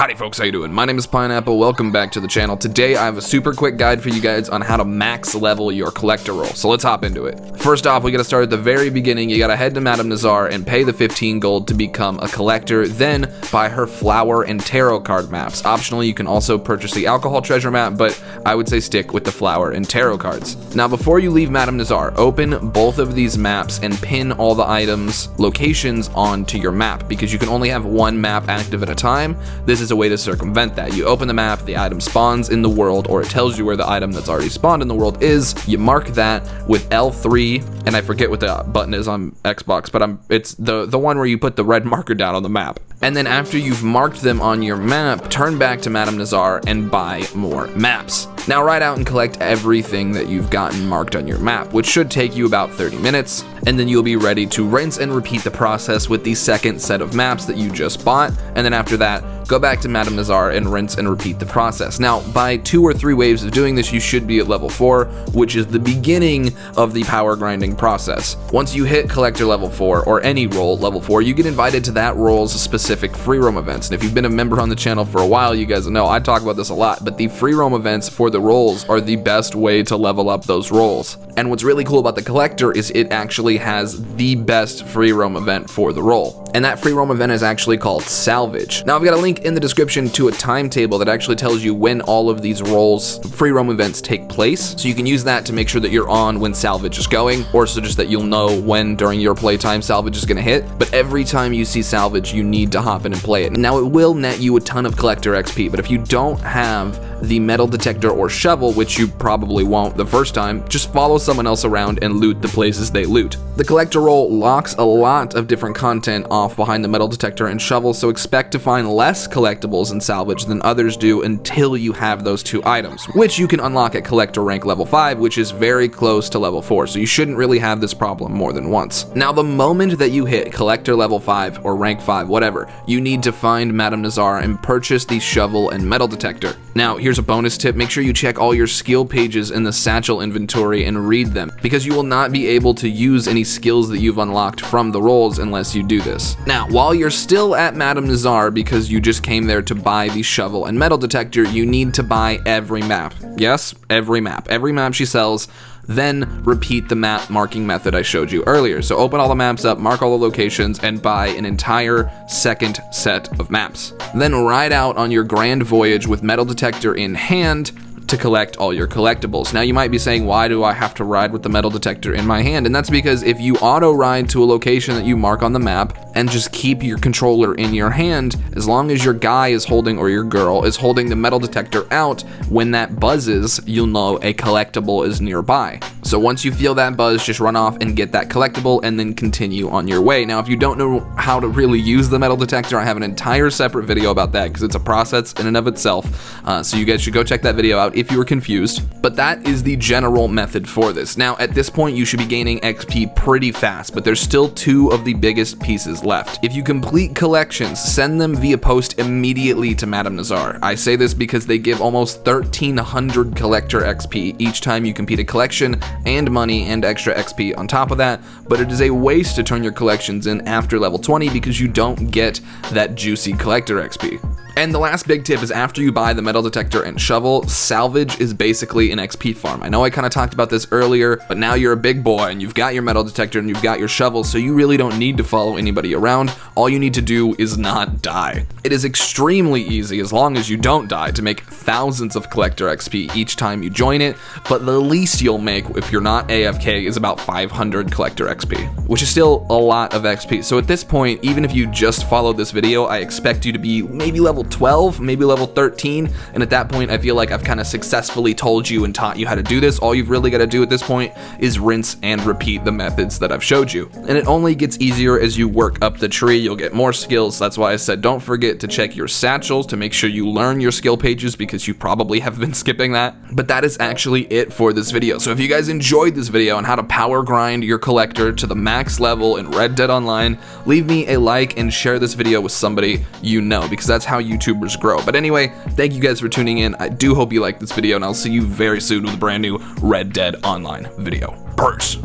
Howdy folks, how you doing? My name is Pineapple, welcome back to the channel. Today I have a super quick guide for you guys on how to max level your collector roll, so let's hop into it. First off, we gotta start at the very beginning. You gotta head to Madame Nazar and pay the 15 gold to become a collector, then buy her flower and tarot card maps. Optionally, you can also purchase the alcohol treasure map, but I would say stick with the flower and tarot cards. Now before you leave Madame Nazar, open both of these maps and pin all the items' locations onto your map, because you can only have one map active at a time. This is a way to circumvent that. You open the map, the item spawns in the world, or it tells you where the item that's already spawned in the world is. You mark that with L3, and I forget what the button is on Xbox, but it's the one where you put the red marker down on the map. And then after you've marked them on your map, turn back to Madame Nazar and buy more maps. Now ride out and collect everything that you've gotten marked on your map, which should take you about 30 minutes, and then you'll be ready to rinse and repeat the process with the second set of maps that you just bought, and then after that, go back to Madame Nazar and rinse and repeat the process. Now, by 2 or 3 waves of doing this, you should be at level 4, which is the beginning of the power grinding process. Once you hit collector level 4, or any role level 4, you get invited to that role's specific free roam events. And if you've been a member on the channel for a while, you guys know I talk about this a lot, but the free roam events for the roles are the best way to level up those roles. And what's really cool about the collector is it actually has the best free roam event for the role. And that free roam event is actually called Salvage. Now I've got a link in the description to a timetable that actually tells you when all of these roles free roam events take place, so you can use that to make sure that you're on when Salvage is going, or so just that you'll know when during your playtime Salvage is going to hit. But every time you see Salvage, you need to hop in and play it. Now it will net you a ton of collector XP, but if you don't have the metal detector or shovel, which you probably won't the first time, just follow someone else around and loot the places they loot. The collector role locks a lot of different content off behind the metal detector and shovel, so expect to find less collectibles in Salvage than others do until you have those 2 items, which you can unlock at collector rank level 5, which is very close to level 4, so you shouldn't really have this problem more than once. Now the moment that you hit collector level 5 or rank 5, whatever, you need to find Madame Nazar and purchase the shovel and metal detector. Now here's a bonus tip: make sure you check all your skill pages in the satchel inventory and read them, because you will not be able to use any skills that you've unlocked from the roles unless you do this. Now while you're still at Madame Nazar, because you just came there to buy the shovel and metal detector, you need to buy every map. Yes, every map she sells. Then repeat the map marking method I showed you earlier. So open all the maps up, mark all the locations, and buy an entire second set of maps. Then ride out on your grand voyage with metal detector in hand to collect all your collectibles. Now you might be saying, why do I have to ride with the metal detector in my hand? And that's because if you auto ride to a location that you mark on the map and just keep your controller in your hand, as long as your guy is holding, or your girl is holding, the metal detector out, when that buzzes, you'll know a collectible is nearby. So once you feel that buzz, just run off and get that collectible and then continue on your way. Now if you don't know how to really use the metal detector, I have an entire separate video about that, because it's a process in and of itself. So you guys should go check that video out if you were confused. But that is the general method for this. Now at this point you should be gaining XP pretty fast, but there's still 2 of the biggest pieces left. If you complete collections, send them via post immediately to Madame Nazar. I say this because they give almost 1,300 collector XP each time you complete a collection, and money and extra XP on top of that, but it is a waste to turn your collections in after level 20 because you don't get that juicy collector XP. And the last big tip is, after you buy the metal detector and shovel, Salvage is basically an XP farm. I know I kind of talked about this earlier, but now you're a big boy and you've got your metal detector and you've got your shovel, so you really don't need to follow anybody around. All you need to do is not die. It is extremely easy, as long as you don't die, to make thousands of collector XP each time you join it, but the least you'll make if you're not AFK is about 500 collector XP, which is still a lot of XP. So at this point, even if you just followed this video, I expect you to be maybe level 12, maybe level 13, and at that point I feel like I've kind of successfully told you and taught you how to do this. All you've really got to do at this point is rinse and repeat the methods that I've showed you, and it only gets easier as you work up the tree. You'll get more skills. That's why I said don't forget to check your satchels to make sure you learn your skill pages, because you probably have been skipping that. But that is actually it for this video. So if you guys enjoyed this video on how to power grind your collector to the max level in Red Dead Online, leave me a like and share this video with somebody you know, because that's how YouTubers grow. But anyway, thank you guys for tuning in. I do hope you liked this video, and I'll see you very soon with a brand new Red Dead Online video. Peace.